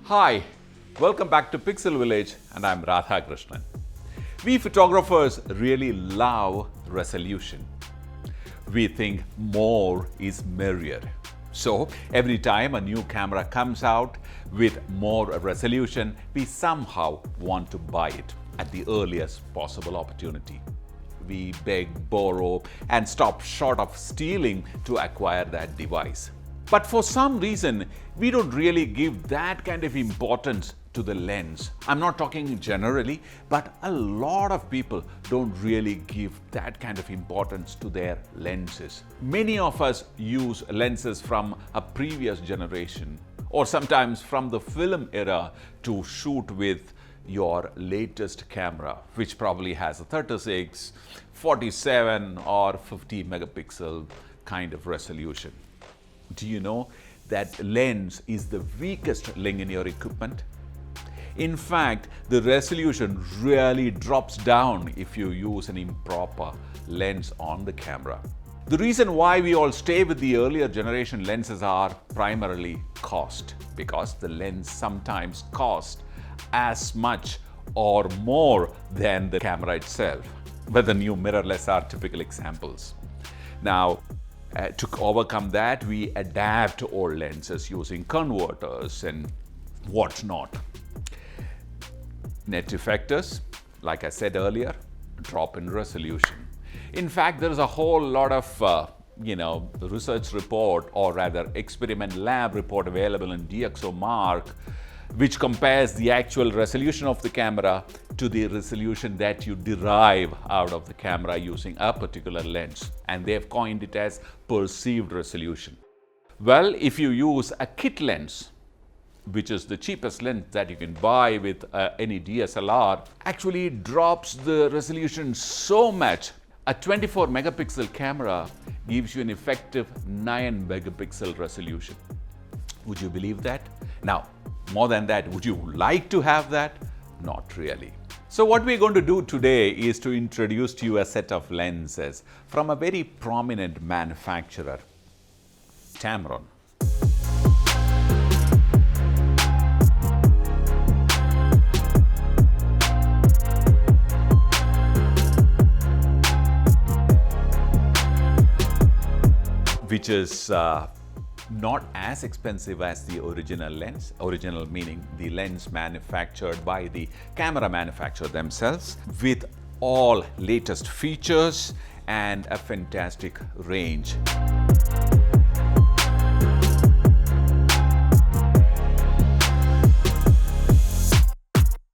Hi, welcome back to Pixel Village and I'm Radha Krishnan. We photographers really love resolution. We think more is merrier. So every time a new camera comes out with more resolution, we somehow want to buy it at the earliest possible opportunity. We beg, borrow, and stop short of stealing to acquire that device. But for some reason, we don't really give that kind of importance to the lens. I'm not talking generally, but a lot of people don't really give that kind of importance to their lenses. Many of us use lenses from a previous generation or sometimes from the film era to shoot with your latest camera, which probably has a 36, 47 or 50 megapixel kind of resolution. Do you know that lens is the weakest link in your equipment? In fact, the resolution really drops down if you use an improper lens on the camera. The reason why we all stay with the earlier generation lenses are primarily cost, because the lens sometimes cost as much or more than the camera itself. But the new mirrorless are typical examples. Now, to overcome that, we adapt old lenses using converters and whatnot. Net effectors, like I said earlier, drop in resolution. In fact, there is a whole lot of research report, or rather experiment lab report available in DxOMark, which compares the actual resolution of the camera to the resolution that you derive out of the camera using a particular lens. And they've coined it as perceived resolution. Well, if you use a kit lens, which is the cheapest lens that you can buy with any DSLR, actually drops the resolution so much. A 24 megapixel camera gives you an effective 9 megapixel resolution. Would you believe that? Now, more than that, would you like to have that? Not really. So what we're going to do today is to introduce to you a set of lenses from a very prominent manufacturer, Tamron. Which is not as expensive as the original lens, original meaning the lens manufactured by the camera manufacturer themselves, with all latest features and a fantastic range.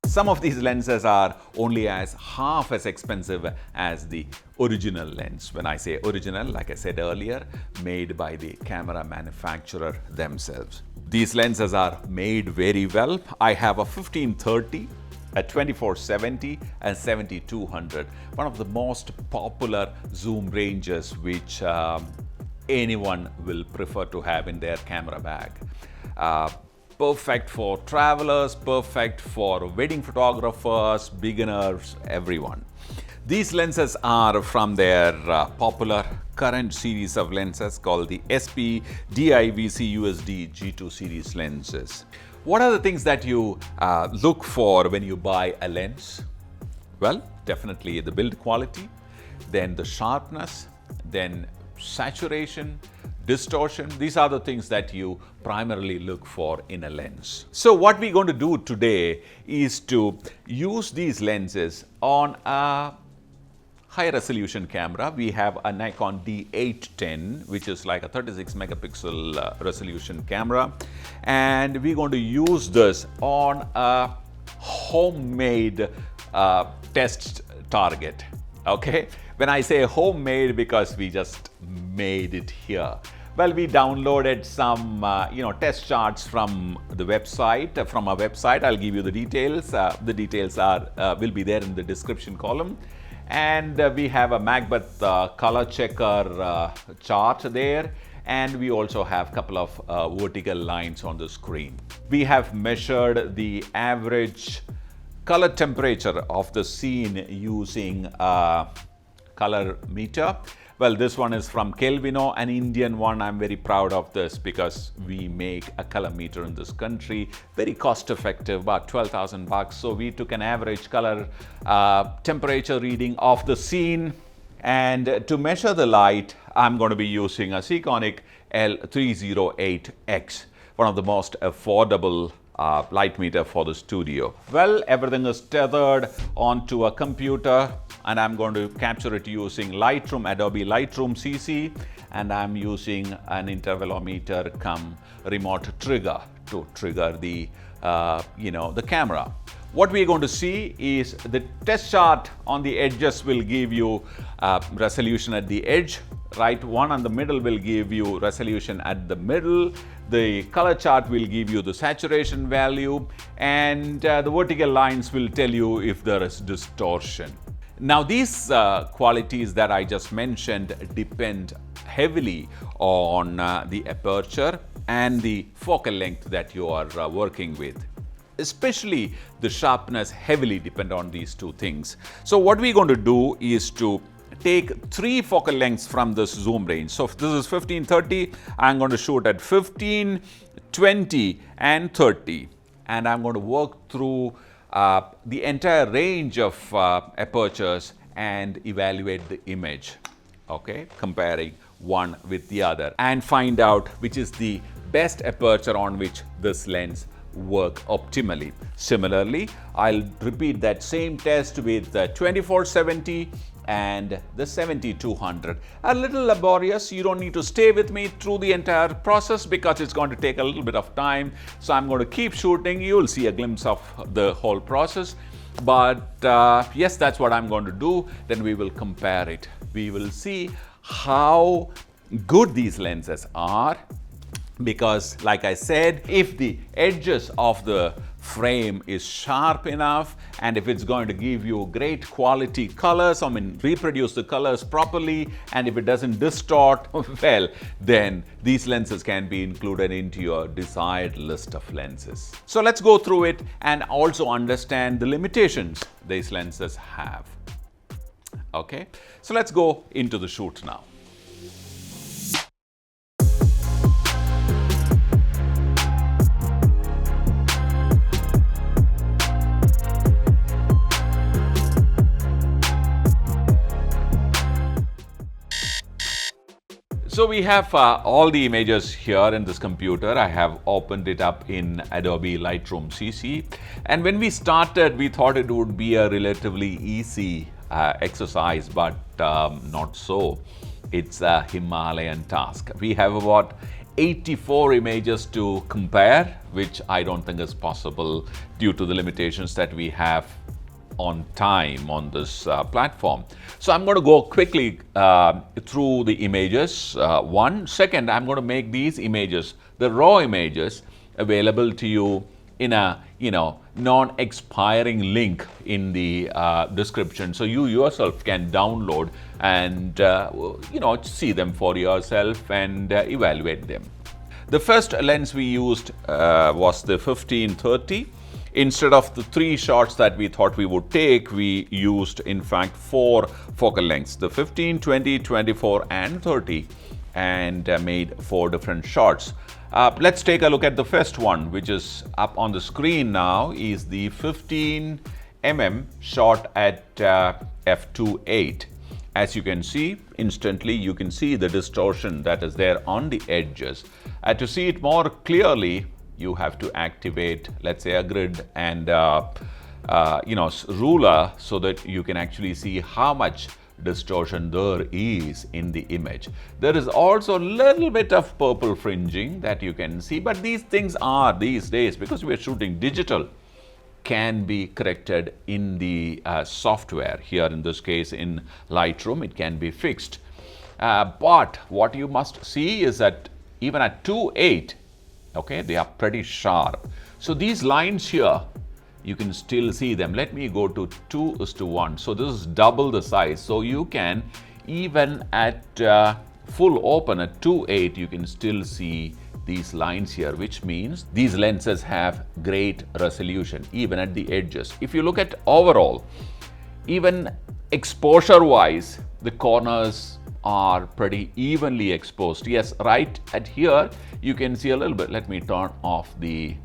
Some of these lenses are only as half as expensive as the original lens. When I say original, like I said earlier, made by the camera manufacturer themselves. These lenses are made very well. I have a 1530, a 2470 and 7200, one of the most popular zoom ranges which anyone will prefer to have in their camera bag. Perfect for travelers, perfect for wedding photographers, beginners, everyone. These lenses are from their popular current series of lenses called the SP DIVC USD G2 series lenses. What are the things that you look for when you buy a lens? Well, definitely the build quality, then the sharpness, then saturation, distortion. These are the things that you primarily look for in a lens. So what we're going to do today is to use these lenses on a high resolution camera. We have a Nikon D810, which is like a 36 megapixel resolution camera. And we're going to use this on a homemade test target. Okay? When I say homemade, because we just made it here. Well, we downloaded some test charts from the website, from our website. I'll give you the details. The details will be there in the description column. And we have a Macbeth color checker chart there. And we also have a couple of vertical lines on the screen. We have measured the average color temperature of the scene using a color meter. Well, this one is from Kelvino, an Indian one. I'm very proud of this because we make a color meter in this country, very cost effective, about 12,000 bucks. So we took an average color temperature reading of the scene, and to measure the light, I'm going to be using a Seaconic L308X, one of the most affordable light meter for the studio. Well, everything is tethered onto a computer, and I'm going to capture it using Lightroom, Adobe Lightroom CC, and I'm using an intervalometer come remote trigger to trigger the the camera. What we're going to see is the test chart on the edges will give you resolution at the edge. Right one on the middle will give you resolution at the middle. The color chart will give you the saturation value, and the vertical lines will tell you if there is distortion. Now, these qualities that I just mentioned depend heavily on the aperture and the focal length that you are working with. Especially the sharpness heavily depend on these two things. So what we're going to do is to take 3 focal lengths from this zoom range. So if this is 15-30, I'm going to shoot at 15, 20 and 30, and I'm going to work through the entire range of apertures and evaluate the image, okay, comparing one with the other, and find out which is the best aperture on which this lens work optimally. Similarly, I'll repeat that same test with the 24-70 and the 70-200. A little laborious. You don't need to stay with me through the entire process because it's going to take a little bit of time. So I'm going to keep shooting. You'll see a glimpse of the whole process. But yes, that's what I'm going to do. Then we will compare it. We will see how good these lenses are. Because like I said, if the edges of the frame is sharp enough, and if it's going to give you great quality colors, reproduce the colors properly, and if it doesn't distort, well, then these lenses can be included into your desired list of lenses. So let's go through it and also understand the limitations these lenses have. Okay, so let's go into the shoot now. So we have all the images here in this computer. I have opened it up in Adobe Lightroom CC. And when we started, we thought it would be a relatively easy exercise, but not so. It's a Himalayan task. We have about 84 images to compare, which I don't think is possible due to the limitations that we have on time on this platform. So I'm going to go quickly through the images. Second, I'm going to make these images, the raw images, available to you in a non-expiring link in the description, so you yourself can download and see them for yourself and evaluate them. The first lens we used was the 15-30. Instead of the 3 shots that we thought we would take, we used in fact 4 focal lengths, the 15, 20, 24 and 30, and made 4 different shots. Let's take a look at the first one, which is up on the screen now, is the 15 mm shot at f2.8. As you can see, instantly you can see the distortion that is there on the edges. To see it more clearly, you have to activate, let's say, a grid and ruler, so that you can actually see how much distortion there is in the image. There is also a little bit of purple fringing that you can see, but these things are, these days, because we are shooting digital, can be corrected in the software. Here in this case in Lightroom, it can be fixed. But what you must see is that even at 2.8, okay, they are pretty sharp. So these lines here, you can still see them. Let me go to 2:1. So this is double the size. So you can, even at full open at 2.8, you can still see these lines here, which means these lenses have great resolution, even at the edges. If you look at overall, even exposure wise, the corners are pretty evenly exposed. Yes, right at here you can see a little bit. Let me turn off the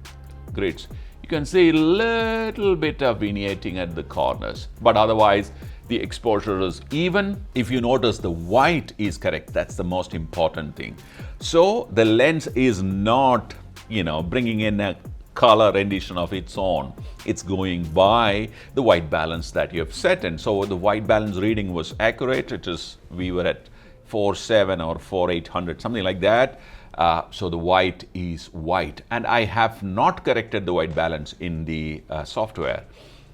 grids. You can see a little bit of vignetting at the corners, but otherwise the exposure is even. If you notice, the white is correct. That's the most important thing. So the lens is not, bringing in a color rendition of its own. It's going by the white balance that you have set, and so the white balance reading was accurate. We were at 4.7 or 4.800, something like that. So the white is white, and I have not corrected the white balance in the software.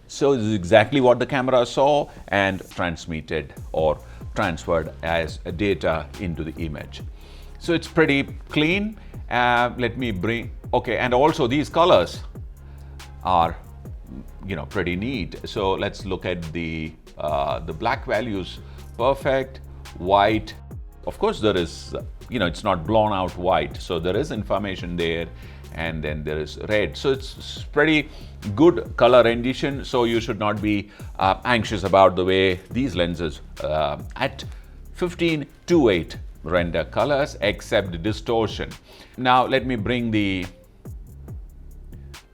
So this is exactly what the camera saw and transmitted or transferred as data into the image. So it's pretty clean. Let me bring, okay, and also these colors are, pretty neat. So let's look at the black values. Perfect, white. Of course, there is, it's not blown out white. So there is information there, and then there is red. So it's pretty good color rendition. So you should not be anxious about the way these lenses at 15:8 render colors except distortion. Now let me bring the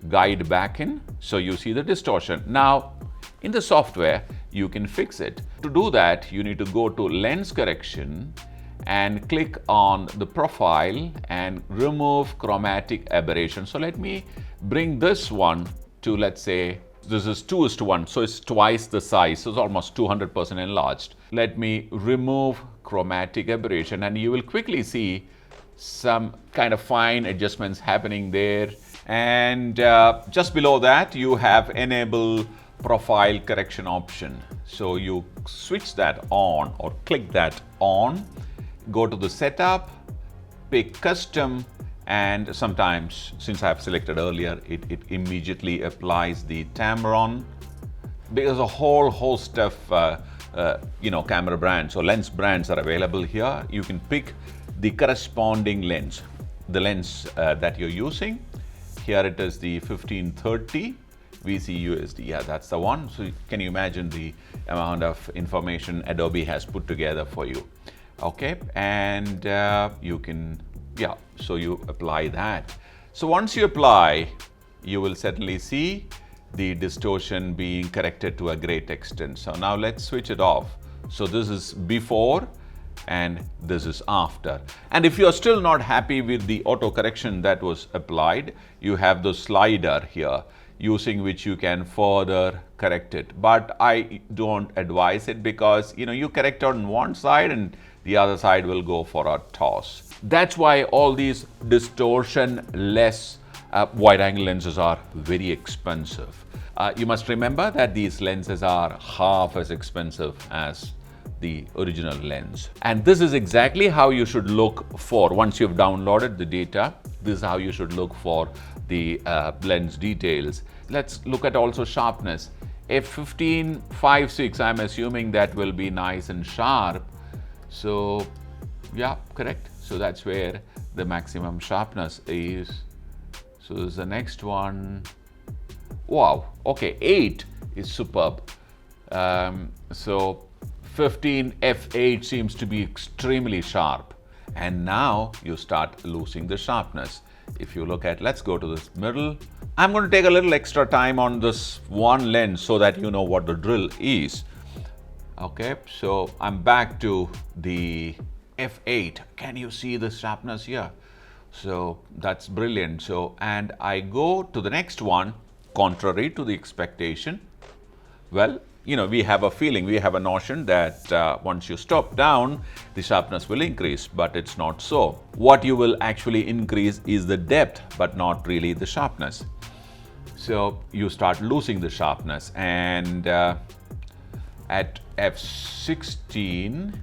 guide back in so you see the distortion. Now in the software you can fix it. To do that, you need to go to lens correction and click on the profile and remove chromatic aberration. So let me bring this one to, let's say, this is 2:1, so it's twice the size, so it's almost 200% enlarged. Let me remove chromatic aberration, and you will quickly see some kind of fine adjustments happening there. And just below that, you have enable profile correction option. So you switch that on or click that on, go to the setup, pick custom, and sometimes, since I have selected earlier, it immediately applies the Tamron. There's a whole host of camera brands or lens brands are available here. You can pick the corresponding lens, the lens that you're using. Here it is the 1530 VC-USD. Yeah, that's the one. So can you imagine the amount of information Adobe has put together for you? Okay, and you can, so you apply that. So once you apply, you will certainly see the distortion being corrected to a great extent. So now let's switch it off. So this is before and this is after. And if you're still not happy with the auto correction that was applied, you have the slider here using which you can further correct it. But I don't advise it because you correct on one side and the other side will go for a toss. That's why all these distortion-less wide-angle lenses are very expensive. You must remember that these lenses are half as expensive as the original lens. And this is exactly how you should look for, once you've downloaded the data, this is how you should look for the lens details. Let's look at also sharpness. f15.56, I'm assuming that will be nice and sharp. So yeah, correct. So that's where the maximum sharpness is. So this is the next one. Wow, okay, 8 is superb. So 15 f8 seems to be extremely sharp. And now you start losing the sharpness. If you look at, let's go to this middle. I'm going to take a little extra time on this one lens so that you know what the drill is. Okay, so I'm back to the f8. Can you see the sharpness here? So that's brilliant. So, and I go to the next one, contrary to the expectation. Well, we have a feeling, we have a notion that once you stop down, the sharpness will increase, but it's not so. What you will actually increase is the depth, but not really the sharpness. So you start losing the sharpness, and at f16,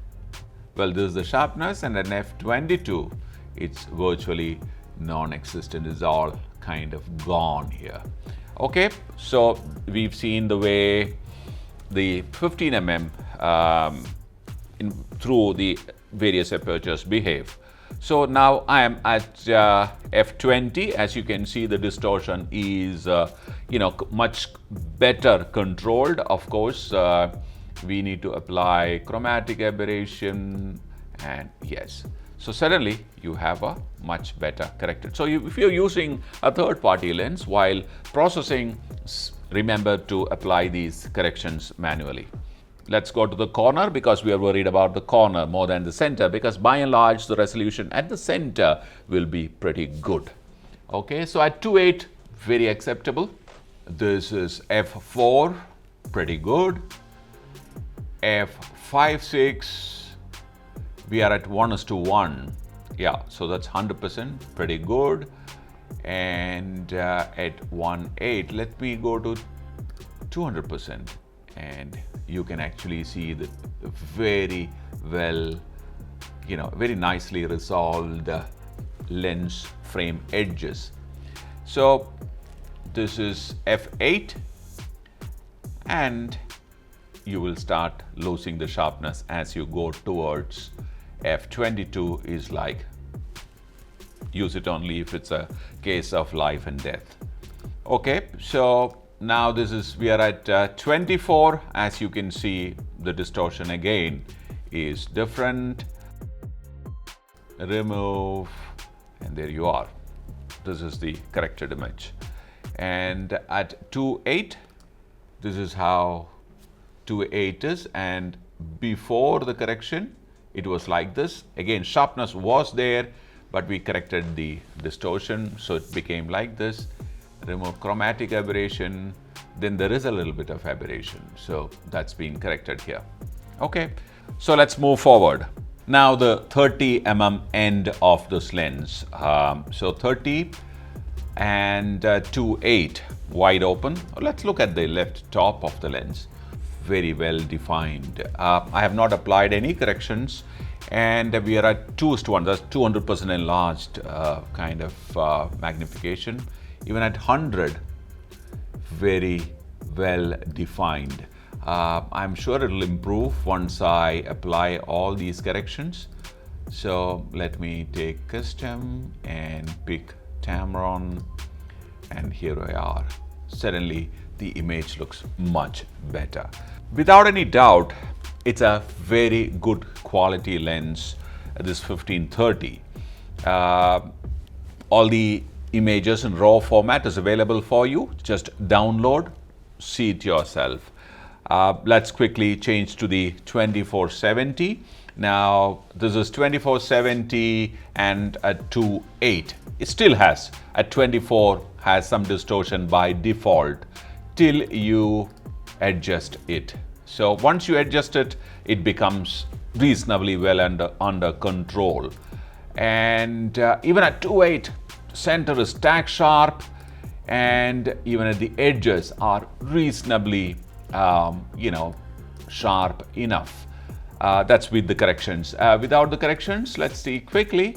well, this is the sharpness, and at f22, it's virtually non-existent. It's all kind of gone here. Okay, so we've seen the way the 15 mm through the various apertures behave. So now I am at f20. As you can see, the distortion is much better controlled. Of course, we need to apply chromatic aberration and yes. So suddenly you have a much better corrected. So if you're using a third-party lens while processing, remember to apply these corrections manually. Let's go to the corner, because we are worried about the corner more than the center, because by and large the resolution at the center will be pretty good. Okay, so at 2.8, very acceptable. This is f4, pretty good. f5.6, we are at 1:1. Yeah, so that's 100%, pretty good. And at 1.8, let me go to 200%, and you can actually see the very well, very nicely resolved lens frame edges. So this is f8, and you will start losing the sharpness as you go towards f22. Is like, use it only if it's a case of life and death. Okay, so now we are at 24. As you can see, the distortion again is different. Remove, and there you are. This is the corrected image. And at 2.8, this is how 2.8 is, and before the correction it was like this. Again, sharpness was there, but we corrected the distortion, so it became like this. Remove chromatic aberration, then there is a little bit of aberration, so that's been corrected here. Okay, so let's move forward. Now the 30 mm end of this lens. So 30 and 2.8 wide open. Let's look at the left top of the lens. Very well defined. I have not applied any corrections, and we are at 2:1. That's 200% enlarged kind of magnification. Even at 100, very well defined. I'm sure it'll improve once I apply all these corrections. So let me take custom and pick Tamron, and here we are. Suddenly the image looks much better. Without any doubt, it's a very good quality lens, this 1530. All the images in RAW format is available for you. Just download, see it yourself. Let's quickly change to the 2470. Now this is 2470 and at 2.8. It still has, at 24, has some distortion by default till you adjust it. So once you adjust it, it becomes reasonably well under control. And even at 2.8, center is tack sharp, and even at the edges are reasonably sharp enough. That's with the corrections. Without the corrections, let's see quickly.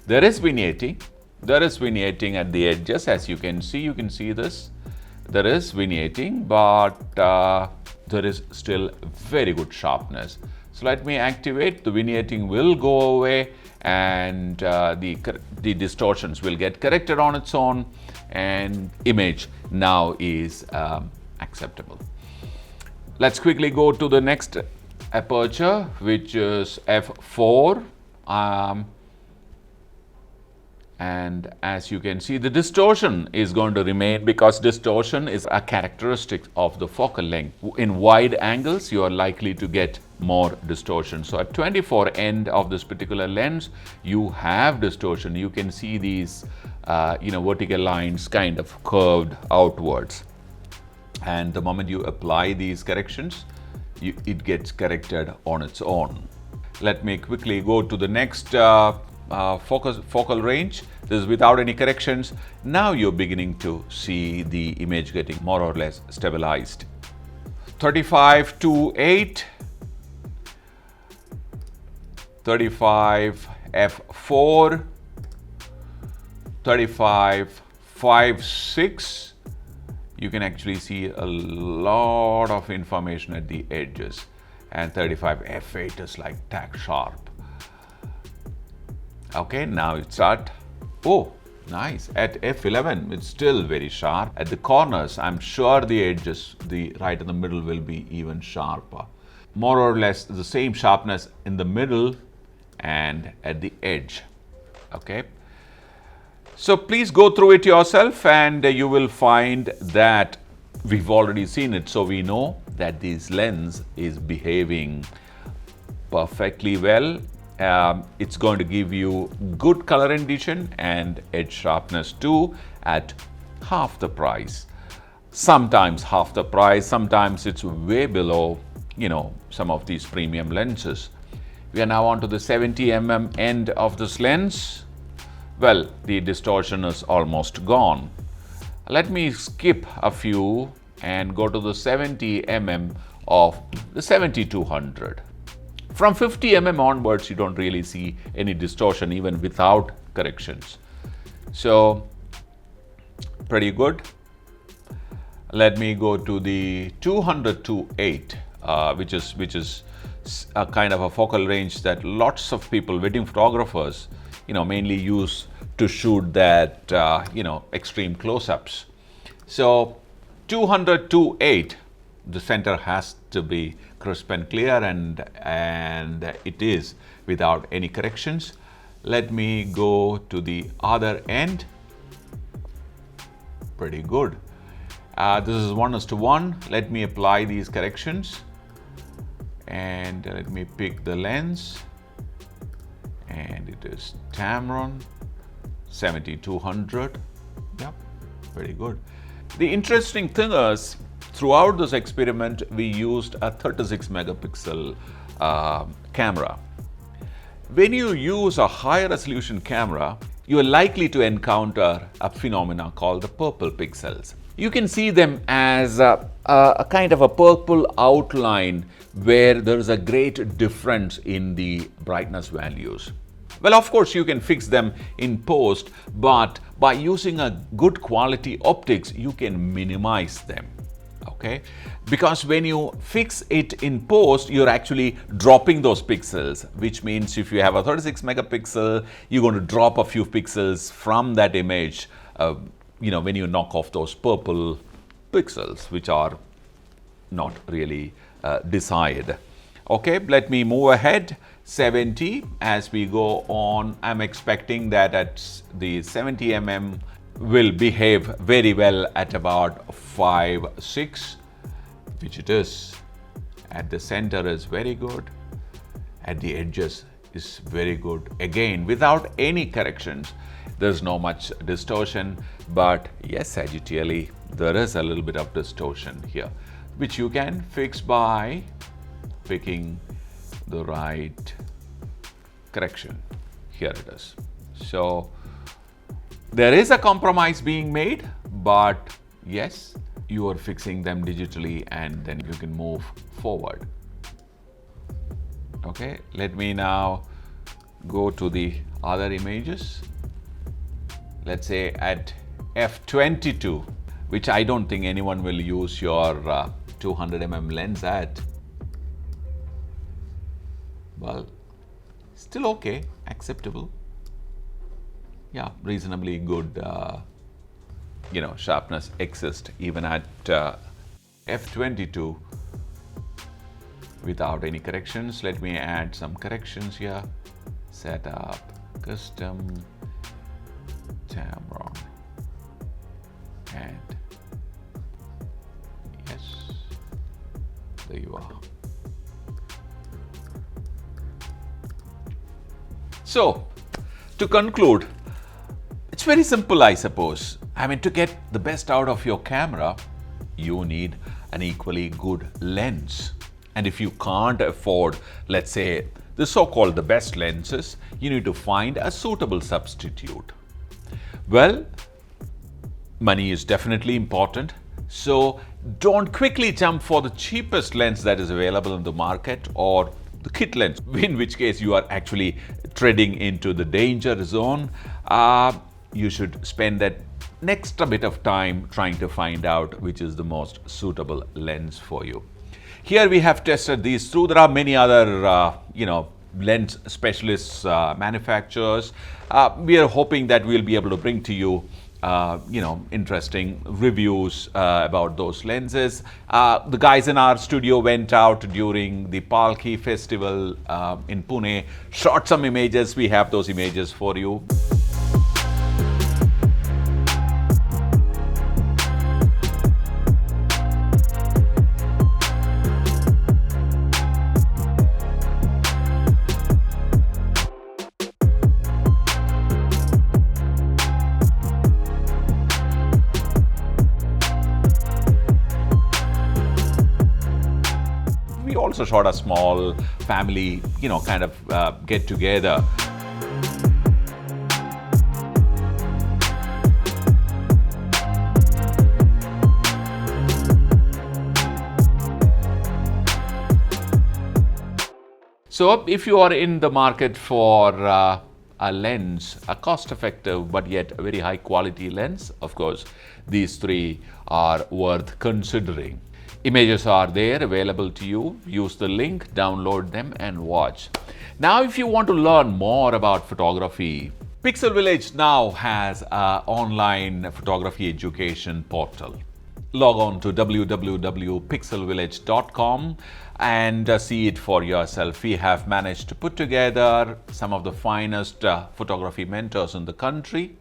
There is vignetting. There is vignetting at the edges, as you can see this. There is vignetting, but there is still very good sharpness. So let me activate. The vignetting will go away, and the distortions will get corrected on its own, and image now is acceptable. Let's quickly go to the next aperture, which is f4. And as you can see, the distortion is going to remain, because distortion is a characteristic of the focal length. In wide angles, you are likely to get more distortion. So at 24 end of this particular lens, you have distortion. You can see these vertical lines kind of curved outwards. And the moment you apply these corrections, it gets corrected on its own. Let me quickly go to the next focal range. This is without any corrections. Now you're beginning to see the image getting more or less stabilized. 35 to 8, 35 f4, 35 5.6. You can actually see a lot of information at the edges, and 35 f8 is like tack sharp. Okay, now it's at, oh, nice. At f11, it's still very sharp. At the corners, I'm sure the edges, the right in the middle, will be even sharper. more or less the same sharpness in the middle and at the edge. Okay. So please go through it yourself and you will find that we've already seen it. So we know that this lens is behaving perfectly well. It's going to give you good color rendition and edge sharpness too at half the price. Sometimes half the price, sometimes it's way below, some of these premium lenses. We are now on to the 70mm end of this lens. Well, the distortion is almost gone. Let me skip a few and go to the 70mm of the 7200. From 50mm onwards, you don't really see any distortion even without corrections. So, pretty good. Let me go to the 200-8, which is a kind of a focal range that lots of people, wedding photographers, mainly use to shoot that, extreme close-ups. So 200-8, the center has to be crisp and clear, and it is without any corrections. Let me go to the other end. Pretty good. This is 1:1. Let me apply these corrections. And let me pick the lens. And it is Tamron 7200. Yep, very good. The interesting thing is, throughout this experiment, we used a 36 megapixel camera. When you use a high resolution camera, you are likely to encounter a phenomena called the purple pixels. You can see them as a kind of a purple outline where there is a great difference in the brightness values. Well, of course, you can fix them in post, but by using a good quality optics, you can minimize them. Okay, because when you fix it in post, you're actually dropping those pixels, which means if you have a 36 megapixel, you're going to drop a few pixels from that image, when you knock off those purple pixels, which are not really desired. Okay, let me move ahead. 70 as we go on. I'm expecting that at the 70mm will behave very well at about 5.6, which it is. At the center is very good. At the edges is very good. Again, without any corrections. There's no much distortion, but yes, sagittally, there is a little bit of distortion here, which you can fix by picking the right correction. Here it is. So there is a compromise being made, but yes, you are fixing them digitally and then you can move forward. Okay, let me now go to the other images. Let's say at f22, which I don't think anyone will use your 200mm lens at. Well, still okay, acceptable. Yeah, reasonably good, sharpness exists even at f22 without any corrections. Let me add some corrections here. Set up custom Tamron, and yes, there you are. So, to conclude, it's very simple, I suppose. To get the best out of your camera, you need an equally good lens. And if you can't afford, let's say, the so-called the best lenses, you need to find a suitable substitute. Well, money is definitely important. So don't quickly jump for the cheapest lens that is available in the market or the kit lens, in which case you are actually treading into the danger zone. You should spend that next bit of time trying to find out which is the most suitable lens for you. Here we have tested these through. There are many other, lens specialists, manufacturers. We are hoping that we'll be able to bring to you interesting reviews about those lenses. The guys in our studio went out during the Palki festival in Pune, shot some images. We have those images for you. We also shot a small family, kind of get together. So if you are in the market for a lens, a cost-effective but yet a very high-quality lens, of course, these three are worth considering. Images are there available to you. Use the link, download them and watch. Now, if you want to learn more about photography, Pixel Viilage now has an online photography education portal. Log on to www.pixelviilage.com and see it for yourself. We have managed to put together some of the finest photography mentors in the country,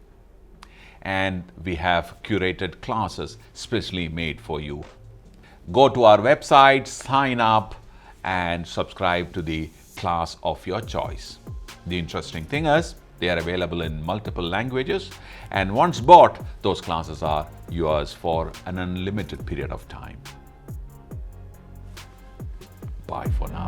and we have curated classes specially made for you. Go to our website, sign up and subscribe to the class of your choice. The interesting thing is they are available in multiple languages, and once bought, those classes are yours for an unlimited period of time. Bye for now.